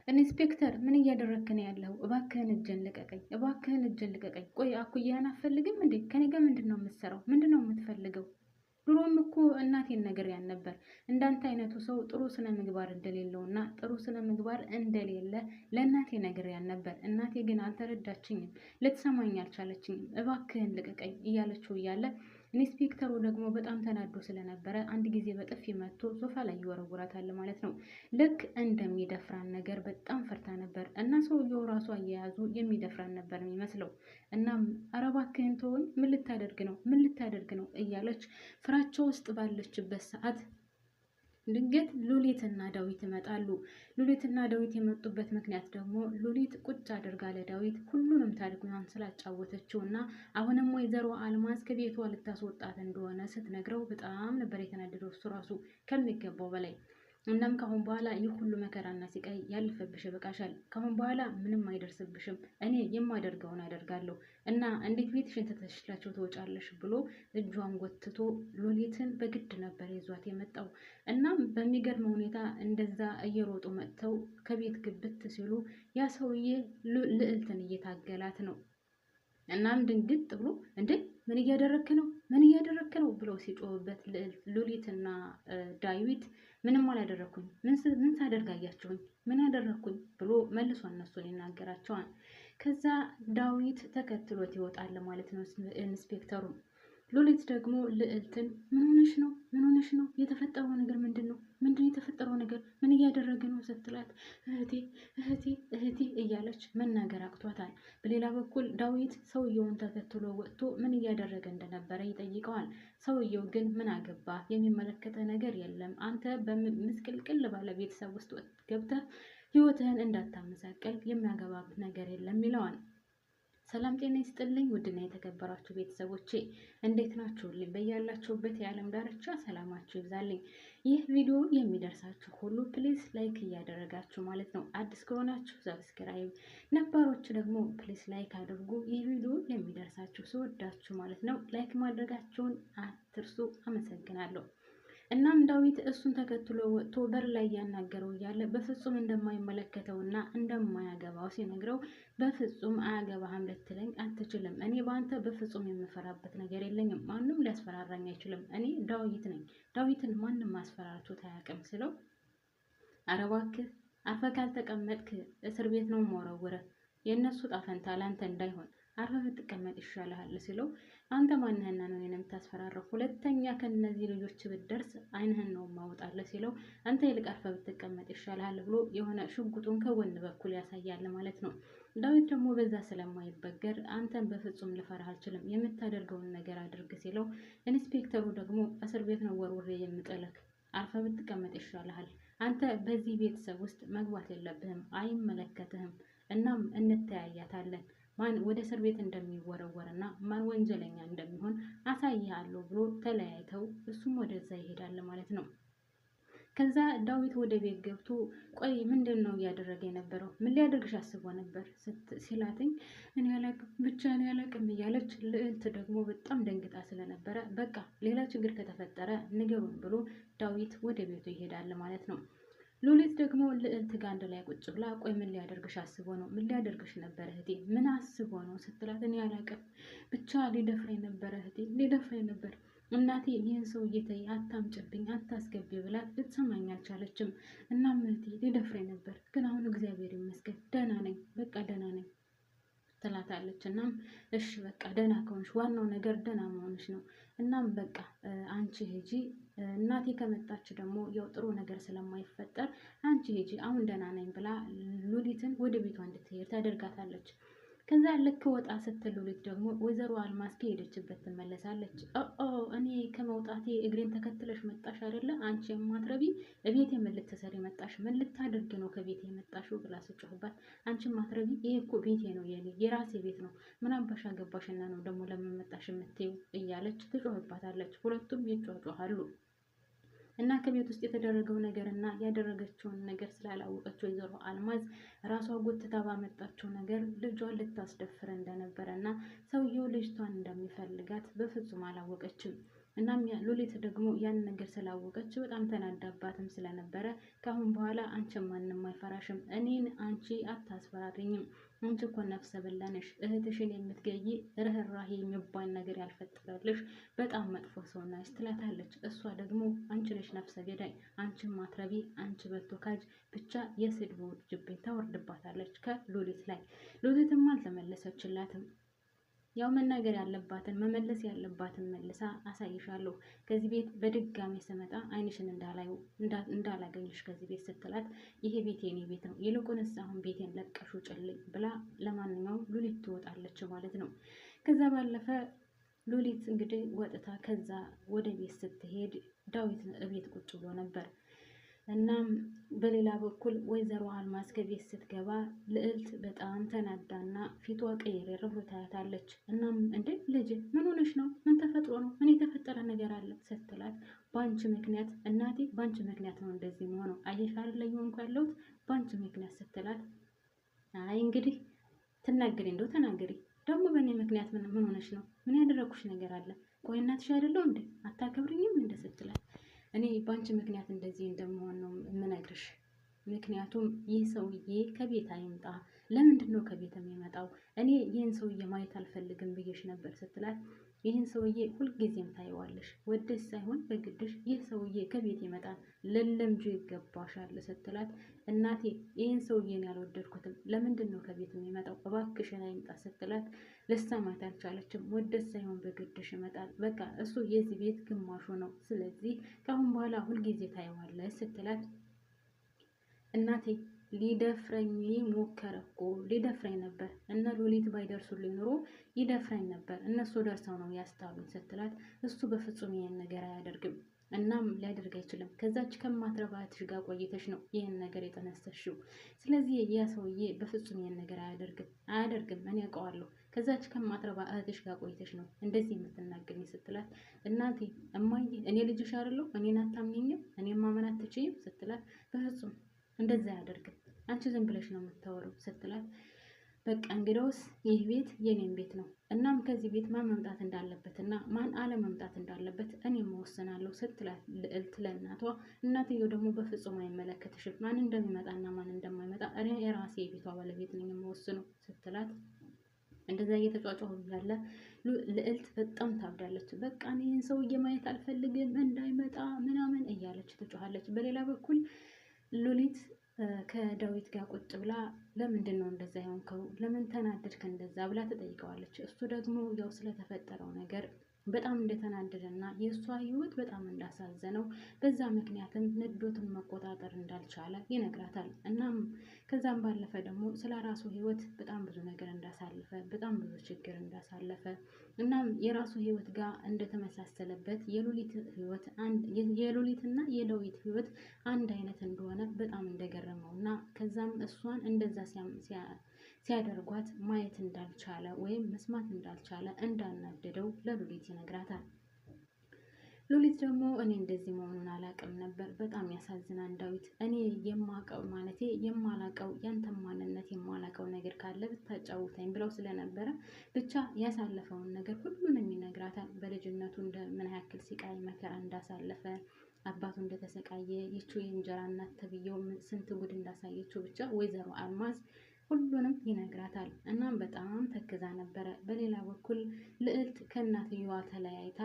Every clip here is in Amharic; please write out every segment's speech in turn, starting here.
ኢንስፔክተር ምን እያደረግክ ነው ያለው? እባክህን እጅን ልቀቀኝ፣ እባክህን እጅን ልቀቀኝ። ቆይ አኩያህን አትፈልግም እንዴ? ከኔ ጋር ምንድን ነው የምትሰራው? ምንድን ነው የምትፈልገው? ድሮም እኮ እናቴን ነግሬያት ነበር እንዳንተ አይነቱ ሰው ጥሩ ስነ ምግባር እንደሌለውና ጥሩ ስነ ምግባር እንደሌለ ለእናቴ ነግሬያት ነበር። እናቴ ግን አልተረዳችኝም፣ ልትሰማኝ አልቻለችኝም። እባክህን ልቀቀኝ እያለችው እያለ ኢንስፔክተሩ ደግሞ በጣም ተናዶ ስለነበረ አንድ ጊዜ በጥፊ መጥቶ ሶፋ ላይ ይወረውራታል ማለት ነው። ልክ እንደሚደፍራን ነገር በጣም ፈርታ ነበር እና ሰውየው ራሱ አያያዙ የሚደፍራን ነበር የሚመስለው። እናም ኧረ እባክህን ተወኝ፣ ምን ልታደርግ ነው? ምን ልታደርግ ነው እያለች ፍራቻ ውስጥ ባለችበት ሰዓት ድንገት ሉሊትና ዳዊት ይመጣሉ። ሉሊትና ዳዊት የመጡበት ምክንያት ደግሞ ሉሊት ቁጭ አድርጋ ለዳዊት ሁሉንም ታሪኳን ስላጫወተችው እና አሁንም ወይዘሮ አልማዝ ከቤቷ ልታስወጣት እንደሆነ ስትነግረው በጣም ነበር የተናደደው እሱ ራሱ ከሚገባው በላይ። እናም ካሁን በኋላ ይህ ሁሉ መከራና ሲቃይ ያለፈብሽ ይበቃሻል። ካሁን በኋላ ምንም አይደርስብሽም። እኔ የማደርገውን አደርጋለሁ እና እንዴት ቤትሽን ትተሽላቸው ትወጫለሽ ብሎ እጇን ጎትቶ ሉሊትን በግድ ነበር ይዟት የመጣው። እናም በሚገርም ሁኔታ እንደዛ እየሮጡ መጥተው ከቤት ግብት ሲሉ ያ ሰውዬ ልዕልትን እየታገላት ነው። እናም ድንግጥ ብሎ እንዴ ምን እያደረክ ነው? ምን እያደረክ ነው ብለው ሲጮህበት ሉሊትና ዳዊት ምንም አላደረኩኝ፣ ምን ሳደርጋያችሁኝ፣ ምን ያደረኩኝ ብሎ መልሶ እነሱን ይናገራቸዋል። ከዛ ዳዊት ተከትሎት ይወጣል ማለት ነው ኢንስፔክተሩ። ሉሊት ደግሞ ልዕልትን ምን ሆነሽ ነው? ምን ሆነሽ ነው? የተፈጠረው ነገር ምንድን ነው? ምንድን የተፈጠረው ነገር? ምን እያደረገ ነው ስትላት እህቴ እህቴ እህቴ እያለች መናገር አቅቷታል። በሌላ በኩል ዳዊት ሰውየውን ተከትሎ ወጥቶ ምን እያደረገ እንደነበረ ይጠይቀዋል። ሰውየው ግን ምን አገባ፣ የሚመለከተ ነገር የለም፣ አንተ በምስቅልቅል ባለ ቤተሰብ ውስጥ ገብተህ ህይወትህን እንዳታመሳቀል የሚያገባብ ነገር የለም ይለዋል። ሰላም ጤና ይስጥልኝ ውድና የተከበራችሁ ቤተሰቦቼ እንዴት ናችሁልኝ? በያላችሁበት የዓለም ዳርቻ ሰላማችሁ ይብዛልኝ። ይህ ቪዲዮ የሚደርሳችሁ ሁሉ ፕሊዝ ላይክ እያደረጋችሁ ማለት ነው። አዲስ ከሆናችሁ ሰብስክራይብ፣ ነባሮች ደግሞ ፕሊዝ ላይክ አድርጉ። ይህ ቪዲዮ የሚደርሳችሁ ስወዳችሁ ማለት ነው። ላይክ ማድረጋችሁን አትርሱ። አመሰግናለሁ። እናም ዳዊት እሱን ተከትሎ ወጥቶ በር ላይ እያናገረው እያለ በፍጹም እንደማይመለከተውና እንደማያገባው ሲነግረው በፍጹም አያገባህም ልትለኝ አትችልም። እኔ በአንተ በፍጹም የምፈራበት ነገር የለኝም። ማንም ሊያስፈራራኝ አይችልም። እኔ ዳዊት ነኝ። ዳዊትን ማንም ማስፈራራቶት አያውቅም ስለው ኧረ እባክህ አርፈህ ካልተቀመጥክ እስር ቤት ነው የምወረውርህ። የእነሱ ጣፈንታ ለአንተ እንዳይሆን አርፈህ ብትቀመጥ ይሻልሃል ሲለው አንተ ማንህና ነው እኔን የምታስፈራራው? ሁለተኛ ከነዚህ ልጆች ብትደርስ አይንህን ነው ማውጣለህ ሲለው አንተ ይልቅ አርፈህ ብትቀመጥ ይሻልሃል ብሎ የሆነ ሽጉጡን ከጎን በኩል ያሳያል ማለት ነው። ዳዊት ደግሞ በዛ ስለማይበገር አንተን በፍጹም ልፈራህ አልችልም፣ የምታደርገውን ነገር አድርግ ሲለው ኢንስፔክተሩ ደግሞ እስር ቤት ነው ወርውሬ የምጥልህ፣ አርፈህ ብትቀመጥ ይሻልሃል። አንተ በዚህ ቤተሰብ ውስጥ መግባት የለብህም፣ አይመለከትህም። እናም እንተያያታለን ማን ወደ እስር ቤት እንደሚወረወርና ማን ወንጀለኛ እንደሚሆን አሳይሃለሁ ብሎ ተለያይተው እሱም ወደዛ ይሄዳል ማለት ነው። ከዛ ዳዊት ወደ ቤት ገብቶ ቆይ ምንድን ነው እያደረገ የነበረው? ምን ሊያደርግሽ አስቦ ነበር ሲላትኝ እኔ አላቅም ብቻ እኔ አላቅም እያለች ልዕልት ደግሞ በጣም ደንግጣ ስለነበረ በቃ ሌላ ችግር ከተፈጠረ ንገሩን ብሎ ዳዊት ወደ ቤቱ ይሄዳል ማለት ነው። ሉሊት ደግሞ ልዕልት ጋር አንድ ላይ ቁጭ ብላ ቆይ ምን ሊያደርግሽ አስቦ ነው? ምን ሊያደርግሽ ነበር እህቴ? ምን አስቦ ነው ስትላት እኔ አላቅም ብቻ ሊደፍረኝ ነበር እህቴ፣ ሊደፍረኝ ነበር። እናቴ ይህን ሰው እየተይ አታምጭብኝ፣ አታስገቢ ብላት ልትሰማኝ አልቻለችም። እናም እህቴ ሊደፍረኝ ነበር፣ ግን አሁን እግዚአብሔር ይመስገን ደህና ነኝ፣ በቃ ደህና ነኝ ትላታለች። እናም እሺ በቃ ደህና ከሆንሽ ዋናው ነገር ደህና መሆንሽ ነው። እናም በቃ አንቺ ሂጂ፣ እናቴ ከመጣች ደግሞ ያው ጥሩ ነገር ስለማይፈጠር አንቺ ሂጂ፣ አሁን ደህና ነኝ ብላ ሉሊትን ወደ ቤቷ እንድትሄድ ታደርጋታለች። ከዛ ልክ ወጣ ስትል ሉሊት ደግሞ ወይዘሮ አልማዝ ከሄደችበት ትመለሳለች። እኔ ከመውጣቴ እግሬን ተከትለሽ መጣሽ አይደለ? አንቺ የማትረቢ እቤት ምን ልትሰሪ መጣሽ? ምን ልታደርጊ ነው ከቤት የመጣሽው? ብላ ስጮህባት አንቺ የማትረቢ ይሄ እኮ ቤቴ ነው፣ የራሴ ቤት ነው። ምን አባሽ አገባሽና ነው ደግሞ ለምን መጣሽ የምትይው? እያለች ትጮህባታለች። ሁለቱም ይጮሃሉ። እና ከቤት ውስጥ የተደረገው ነገር እና ያደረገችውን ነገር ስላላወቀችው ወይዘሮ አልማዝ ራሷ ጎትታ ባመጣችው ነገር ልጇን ልታስደፍር እንደነበረ እና ሰውየው ልጅቷን እንደሚፈልጋት በፍጹም አላወቀችም። እናም ሉሊት ደግሞ ያን ነገር ስላወቀች በጣም ተናዳባትም ስለነበረ ካሁን በኋላ አንቺን ማንም አይፈራሽም፣ እኔን አንቺ አታስፈራሪኝም፣ አንቺ እኮ ነፍሰ በላ ነሽ፣ እህትሽን የምትገይ ርህራሄ የሚባል ነገር ያልፈጠረልሽ በጣም መጥፎ ሰው ነሽ ትላታለች። እሷ ደግሞ አንቺ ነሽ ነፍሰ ገዳይ፣ አንቺን ማትረቢ፣ አንቺ በልቶ ካጅ፣ ብቻ የስድብ ውርጅብኝ ታወርድባታለች ከሉሊት ላይ። ሉሊትም አልተመለሰችላትም። ያው መናገር ያለባትን መመለስ ያለባትን መልሳ አሳይሻለሁ፣ ከዚህ ቤት በድጋሚ ስመጣ አይንሽን እንዳላገኝሽ ከዚህ ቤት ስትላት፣ ይሄ ቤት የኔ ቤት ነው፣ ይልቁንስ አሁን ቤቴን ለቀሹ ጭልኝ ብላ ለማንኛውም ሉሊት ትወጣለች ማለት ነው። ከዛ ባለፈ ሉሊት እንግዲህ ወጥታ ከዛ ወደ ቤት ስትሄድ ዳዊት ቤት ቁጭ ብሎ ነበር። እናም በሌላ በኩል ወይዘሮ አልማዝ ከቤት ስትገባ ልዕልት በጣም ተናዳና ፊቷ ቀይሬር ብሎ ታያታለች። እናም እንዴ ልጅ ምን ሆነሽ ነው? ምን ተፈጥሮ ነው? ምን የተፈጠረ ነገር አለ ስትላት፣ በአንቺ ምክንያት እናቴ፣ በአንቺ ምክንያት ነው እንደዚህ መሆነው፣ አየሽ አይደል የሆንኩ ያለሁት በአንቺ ምክንያት ስትላት፣ አይ እንግዲህ ትናገሪ እንደው ተናገሪ ደግሞ በእኔ ምክንያት ምን ሆነሽ ነው? ምን ያደረኩሽ ነገር አለ? ቆይ እናትሽ አይደለሁ እንዴ? አታከብሪኝም እንደ ስትላት፣ እኔ በአንቺ ምክንያት እንደዚህ እንደመሆን ነው የምነግርሽ። ምክንያቱም ይህ ሰውዬ ከቤት አይምጣ። ለምንድን ነው ከቤት የሚመጣው? እኔ ይህን ሰውዬ ማየት አልፈልግም ብዬሽ ነበር ስትላት፣ ይህን ሰውዬ ሁልጊዜም ታየዋለሽ፣ ወደሽ ሳይሆን በግድሽ ይህ ሰውዬ ከቤት ይመጣል፣ ለለምጁ ይገባሻል ስትላት፣ እናቴ ይህን ሰውዬን ያልወደድኩትም፣ ለምንድን ነው ከቤት የሚመጣው? እባክሽን አይምጣ ስትላት፣ ልትሰማት አልቻለችም። ወደሽ ሳይሆን በግድሽ ይመጣል፣ በቃ እሱ የዚህ ቤት ግማሹ ነው፣ ስለዚህ ከአሁን በኋላ ሁልጊዜ ታየዋለሽ ስትላት፣ እናቴ ሊደፍረኝ ሞከረ እኮ ሊደፍረኝ ነበር፣ እነ ሉሊት ባይደርሱልኝ ኑሮ ይደፍረኝ ነበር፣ እነሱ ደርሰው ነው ያስታሉኝ ስትላት፣ እሱ በፍጹም ይሄን ነገር አያደርግም፣ እናም ሊያደርግ አይችልም። ከዛች ከማትረባትሽ ጋር ቆይተሽ ነው ይህን ነገር የጠነሰሽው። ስለዚህ ያ ሰውዬ በፍጹም ይህን ነገር አያደርግም፣ እኔ ያውቀዋለሁ። ከዛች ከማትረባ እህትሽ ጋር ቆይተሽ ነው እንደዚህ የምትናገሪኝ ስትላት፣ እናቴ እማዬ እኔ ልጅሽ አይደለሁ? እኔን አታምኚኝም? እኔን ማመን አትችይም? ስትላት፣ በፍጹም እንደዛ አያደርግም፣ አንቺ ዝም ብለሽ ነው የምታወሪው ስትላት፣ በቃ እንግዲያውስ ይህ ቤት የኔም ቤት ነው። እናም ከዚህ ቤት ማን መምጣት እንዳለበት እና ማን አለመምጣት እንዳለበት እኔ መወሰናለሁ ስትላት ልዕልት ለእናቷ፣ እናትየው ደግሞ በፍጹም አይመለከትሽም፣ ማን እንደሚመጣና ማን እንደማይመጣ እኔ የራሴ የቤቷ ባለቤት ነኝ የምወስነው ስትላት፣ እንደዛ እየተጫጫሁ ያለ ልዕልት በጣም ታብዳለች። በቃ እኔ ይህን ሰውዬ ማየት አልፈልግም እንዳይመጣ ምናምን እያለች ትጮኻለች። በሌላ በኩል ሉሊት ከዳዊት ጋር ቁጭ ብላ ለምንድን ነው እንደዛ የሆንከው? ለምን ተናደድክ እንደዛ ብላ ትጠይቀዋለች። እሱ ደግሞ ያው ስለተፈጠረው ነገር በጣም እንደተናደደና የእሷ ህይወት በጣም እንዳሳዘነው በዛ ምክንያትም ንዶቱን መቆጣጠር እንዳልቻለ ይነግራታል። እናም ከዛም ባለፈ ደግሞ ስለ ራሱ ህይወት በጣም ብዙ ነገር እንዳሳለፈ በጣም ብዙ ችግር እንዳሳለፈ እናም የራሱ ህይወት ጋር እንደተመሳሰለበት የሉሊትና የዳዊት ህይወት አንድ አይነት እንደሆነ በጣም እንደገረመው እና ከዛም እሷን እንደዛ ሲያደርጓት ማየት እንዳልቻለ ወይም መስማት እንዳልቻለ እንዳናደደው ለሉሊት ይነግራታል። ሉሊት ደግሞ እኔ እንደዚህ መሆኑን አላውቅም ነበር፣ በጣም ያሳዝናል ዳዊት፣ እኔ የማላውቀው ያንተን ማንነት የማላውቀው ነገር ካለ ብታጫውተኝ ብለው ስለነበረ ብቻ ያሳለፈውን ነገር ሁሉንም ይነግራታል። በልጅነቱ ምን ያክል ሲቃይ መከራ እንዳሳለፈ፣ አባቱ እንደተሰቃየ፣ ይቺው የእንጀራ እናት ተብዬው ስንት ጉድ እንዳሳየችው ብቻ ወይዘሮ አልማዝ ሁሉንም ይነግራታል። እናም በጣም ተክዛ ነበረ። በሌላ በኩል ልዕልት ከእናትየዋ ተለያይታ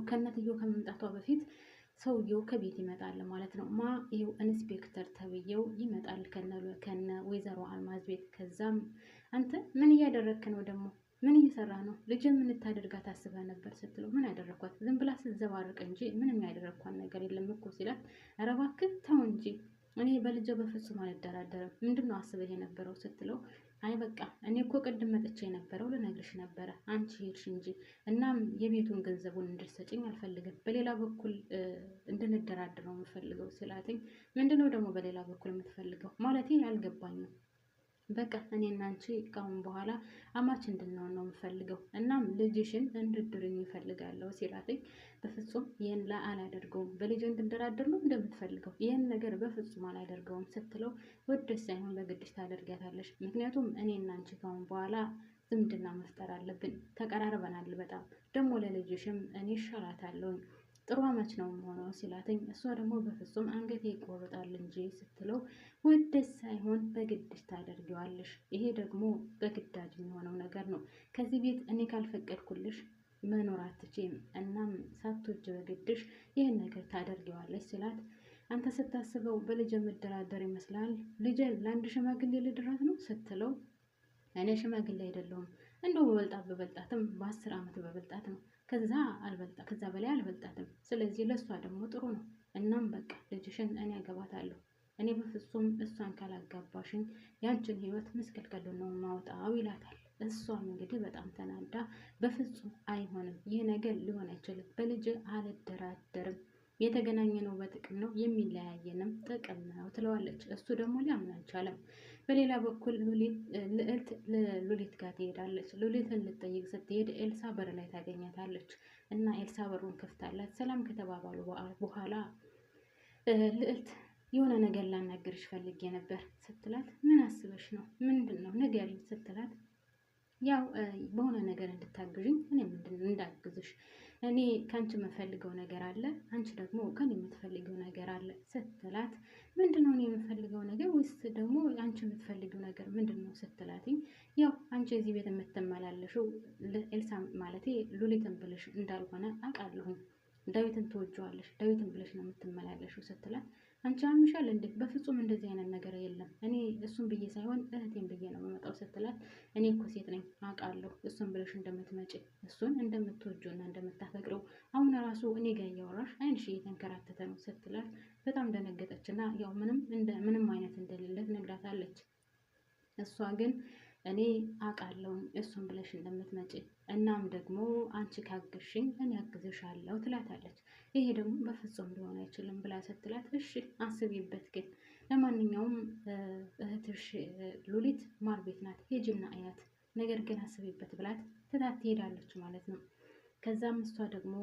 ከእናትየው ከመምጣቷ በፊት ሰውየው ከቤት ይመጣል ማለት ነው። ይኸው ኢንስፔክተር ተብዬው ይመጣል ከነ ወይዘሮ አልማዝ ቤት። ከዛም አንተ ምን እያደረግክ ነው ደግሞ? ምን እየሰራ ነው? ልጅ ምን ታደርጋት አስበህ ነበር ስትለው፣ ምን ያደረኳት? ዝም ብላ ስትዘባርቅ እንጂ ምንም ያደረኳት ነገር የለም እኮ ሲላት፣ ኧረ እባክህ ተው እንጂ እኔ በልጄ በፍጹም አልደራደርም። ምንድን ነው አስበህ የነበረው ስትለው፣ አይ በቃ እኔ እኮ ቅድም መጥቼ የነበረው ልነግርሽ ነበረ፣ አንቺ ሄድሽ እንጂ። እናም የቤቱን ገንዘቡን እንድትሰጪኝ አልፈልግም፣ በሌላ በኩል እንድንደራደር ነው የምፈልገው ስላትኝ፣ ምንድነው ደግሞ በሌላ በኩል የምትፈልገው? ማለቴ አልገባኝም። በቃ እኔና አንቺ ካሁን በኋላ አማች እንድንሆን ነው የምፈልገው። እናም ልጅሽን እንድድርኝ እፈልጋለሁ ሲላትኝ፣ በፍጹም ይህን አላደርገውም፣ በልጅ እንድንደራደር ነው እንደምትፈልገው፣ ይህን ነገር በፍጹም አላደርገውም ስትለው፣ ወደሽ ሳይሆን በግድሽ ታደርጊያታለሽ። ምክንያቱም እኔና አንቺ ካሁን በኋላ ዝምድና መፍጠር አለብን። ተቀራርበናል በጣም ደግሞ ለልጅሽም እኔ እሻላታለሁኝ ጥሩ አመች ነው ሆነው ሲላትኝ እሷ ደግሞ በፍጹም አንገቴ ይቆርጣል እንጂ ስትለው ወደስ ሳይሆን በግድሽ ታደርጊዋለሽ። ይሄ ደግሞ በግዳጅ የሚሆነው ነገር ነው። ከዚህ ቤት እኔ ካልፈቀድኩልሽ መኖር አትችይም። እናም ሳትወጂ በግድሽ ይህን ነገር ታደርጊዋለሽ ሲላት አንተ ስታስበው በልጅ መደራደር ይመስላል። ልጅ ለአንድ ሽማግሌ ልድራት ነው ስትለው እኔ ሽማግሌ አይደለሁም እንደው በበልጣትም በ10 ዓመት በበልጣት ነው ከዛ በላይ አልበልጣትም። ስለዚህ ለእሷ ደግሞ ጥሩ ነው። እናም በቃ ልጅሽን እኔ አገባታለሁ። እኔ በፍጹም እሷን ካላጋባሽኝ ያንቺን ህይወት ምስቅልቅል ነው ማውጣው ይላታል። እሷም እንግዲህ በጣም ተናዳ በፍጹም አይሆንም፣ ይህ ነገር ሊሆን አይችልም፣ በልጅ አልደራደርም፣ የተገናኘ ነው በጥቅም ነው የሚለያየንም ጥቅም ነው ትለዋለች። እሱ ደግሞ ሊያምን አልቻለም። በሌላ በኩል ልዕልት ሉሊት ጋር ትሄዳለች። ሉሊትን ልትጠይቅ ስትሄድ ኤልሳ በር ላይ ታገኛታለች እና ኤልሳ በሩን ከፍታላት ሰላም ከተባባሉ በኋላ ልዕልት የሆነ ነገር ላናግርሽ ፈልጌ ነበር ስትላት ምን አስበሽ ነው? ምንድን ነው ንገሪኝ ስትላት ያው በሆነ ነገር እንድታግዥኝ እኔ እንዳግዝሽ እኔ ከአንቺ የምፈልገው ነገር አለ፣ አንቺ ደግሞ ከኔ የምትፈልገው ነገር አለ ስትላት ምንድነው እኔ የምፈልገው ነገር ወይስ ደግሞ አንቺ የምትፈልገው ነገር ምንድነው ስትላትኝ ያው አንቺ እዚህ ቤት የምትመላለሽው ኤልሳ ማለቴ ሉሊትን ብለሽ እንዳልሆነ አውቃለሁኝ። ዳዊትን ትወጂዋለሽ፣ ዳዊትን ብለሽ ነው የምትመላለሽው ስትላት አንቺ አምሻል እንዴ? በፍጹም እንደዚህ አይነት ነገር የለም። እኔ እሱን ብዬ ሳይሆን እህቴን ብዬ ነው የምመጣው ስትላት እኔ እኮ ሴት ነኝ አውቃለሁ፣ እሱን ብለሽ እንደምትመጪ እሱን እንደምትወጂውና እንደምታፈቅረው አሁን ራሱ እኔ ጋር እያወራሽ አይንሽ እየተንከራተተ ነው ስትላት በጣም ደነገጠችና ያው ምንም አይነት እንደሌለት ነግራታለች። እሷ ግን እኔ አውቃለሁ እሱን ብለሽ እንደምትመጪ እናም ደግሞ አንቺ ካገሽኝ እኔ አግዝሻለሁ ትላታለች። ይሄ ደግሞ በፍጹም ሊሆን አይችልም ብላ ስትላት እሺ አስቢበት፣ ግን ለማንኛውም እህትሽ ሉሊት ማር ቤት ናት ሂጂና አያት፣ ነገር ግን አስቢበት ብላት ትታት ትሄዳለች ማለት ነው። ከዛም እሷ ደግሞ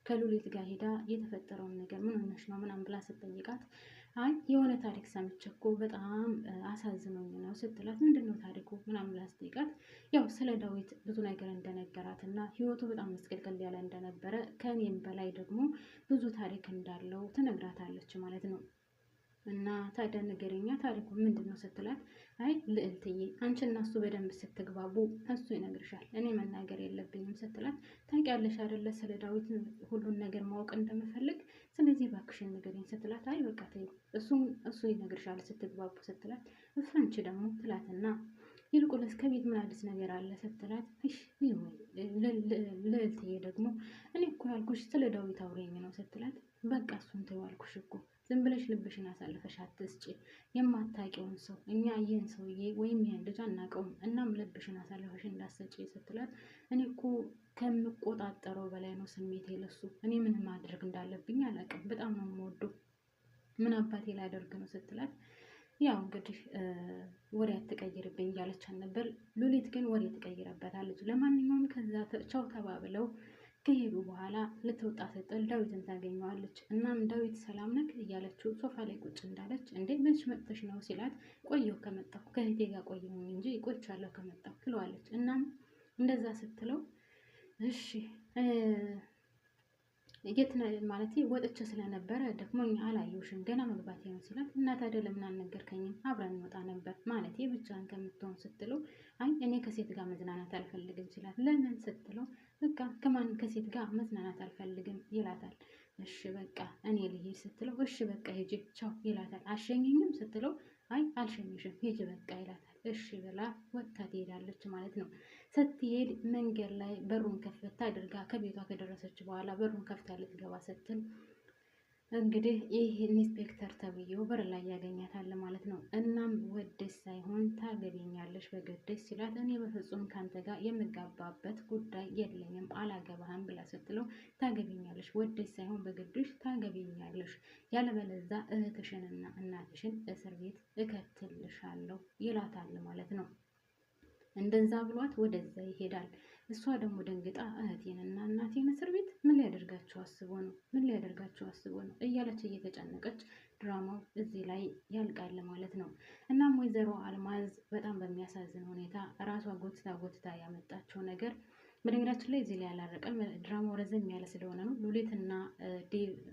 ከሉሊት ጋር ሄዳ የተፈጠረውን ነገር ምን ሆነሽ ነው ምናምን ብላ ስትጠይቃት አይ የሆነ ታሪክ ሰምቼ እኮ በጣም አሳዝኖኝ ነው ስትላት ምንድነው ታሪኩ ምናምን ብላ ስትጠይቃት ያው ስለ ዳዊት ብዙ ነገር እንደነገራት እና ህይወቱ በጣም መስቀልቀል ያለ እንደነበረ ከኔም በላይ ደግሞ ብዙ ታሪክ እንዳለው ትነግራታለች ማለት ነው። እና ታዲያ ንገረኛ ታሪኩ ምንድነው ስትላት አይ ልዕልትዬ አንቺ እና እሱ በደንብ ስትግባቡ እሱ ይነግርሻል፣ እኔ መናገር የለብኝም ስትላት ታውቂያለሽ አይደለ ስለ ዳዊት ሁሉን ነገር ማወቅ እንደምፈልግ፣ ስለዚህ እባክሽን ንገረኝ ስትላት አይ በቃ ተይው እሱ ይነግርሻል ስትግባቡ ስትላት እሱ አንቺ ደግሞ ትላትና ይልቁንስ ከቤት ምን አዲስ ነገር አለ ስትላት እሺ ልዕልትዬ ደግሞ እኔ እኮ ያልኩሽ ስለ ዳዊት አውሪኝ ነው ስትላት በቃ እሱን ተይው አልኩሽ እኮ ዝም ብለሽ ልብሽን አሳልፈሽ አትስጪ፣ የማታውቂውን ሰው እኛ ይህን ሰውዬ ወይም ይህን ልጅ አናውቀውም፣ እናም ልብሽን አሳልፈሽ እንዳትሰጪ ስትላት እኔ እኮ ከምቆጣጠረው በላይ ነው ስሜቴ ለሱ፣ እኔ ምን ማድረግ እንዳለብኝ አላውቅም፣ በጣም ነው የምወደው፣ ምን አባቴ ላደርግ ነው ስትላት ያው እንግዲህ ወሬ አትቀይርብኝ እያለቻት ነበር። ሉሊት ግን ወሬ ትቀይረበታለች። ለማንኛውም ከዛ ቻው ተባብለው ከሄዱ በኋላ ልትወጣ ስትል ዳዊትን ታገኘዋለች። እናም ዳዊት ሰላም ነክ እያለችው ሶፋ ላይ ቁጭ እንዳለች እንዴ መች መጥተሽ ነው ሲላት ቆየሁ ከመጣሁ ከእህቴ ጋር ቆየሁኝ እንጂ ቆይቻለሁ ከመጣሁ ትለዋለች። እናም እንደዛ ስትለው እሺ ማለት ወጥቼ ስለነበረ ደክሞኝ አላየሁሽም ገና መግባቴ ነው ሲላት እና ታዲያ ለምን አልነገርከኝም አብረን እንወጣ ነበር ማለቴ ብቻህን ከምትሆን ስትለው አይ እኔ ከሴት ጋር መዝናናት አልፈልግም ሲላት ለምን ስትለው በቃ ከሴት ጋር መዝናናት አልፈልግም ይላታል። እሺ በቃ እኔ ልሄድ ስትለው እሺ በቃ ሂጂ ቻው ይላታል። አልሸኘኝም ስትለው አይ አልሸኝሽም ሂጂ በቃ ይላታል። እሺ ብላ ወጥታ ትሄዳለች ማለት ነው። ስትሄድ መንገድ ላይ በሩን ከፍታ አድርጋ ከቤቷ ከደረሰች በኋላ በሩን ከፍታ ልትገባ ስትል እንግዲህ ይህ ኢንስፔክተር ተብዬው በር ላይ ያገኛታል ማለት ነው። እናም ወደሽ ሳይሆን ታገቢኛለሽ በግድሽ ሲላት እኔ በፍጹም ካንተ ጋር የምጋባበት ጉዳይ የለኝም አላገባህም ብላ ስትለው ታገቢኛለሽ ወደሽ ሳይሆን በግድሽ ታገቢኛለሽ፣ ያለበለዛ እህትሽንና እናትሽን እስር ቤት እከትልሻለሁ ይላታል ማለት ነው። እንደዛ ብሏት ወደዛ ይሄዳል። እሷ ደግሞ ደንግጣ እህቴንና እናቴን እስር ቤት ምን ሊያደርጋቸው አስቦ ነው እያለች እየተጨነቀች ድራማው እዚህ ላይ ያልቃል ማለት ነው። እናም ወይዘሮ አልማዝ በጣም በሚያሳዝን ሁኔታ ራሷ ጎትታ ያመጣችው ነገር በነገራችን ላይ እዚህ ላይ አላረቀም። ድራማው ረዘም ያለ ስለሆነ ነው።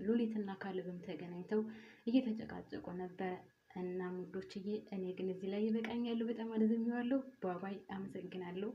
ሉሊትና ካሌብም ተገናኝተው እየተጨቃጨቁ ነበረ። እና ሙዶችዬ እኔ ግን እዚህ ላይ ይበቃኛል። በጣም አረዝሜዋለሁ። ባባይ አመሰግናለሁ።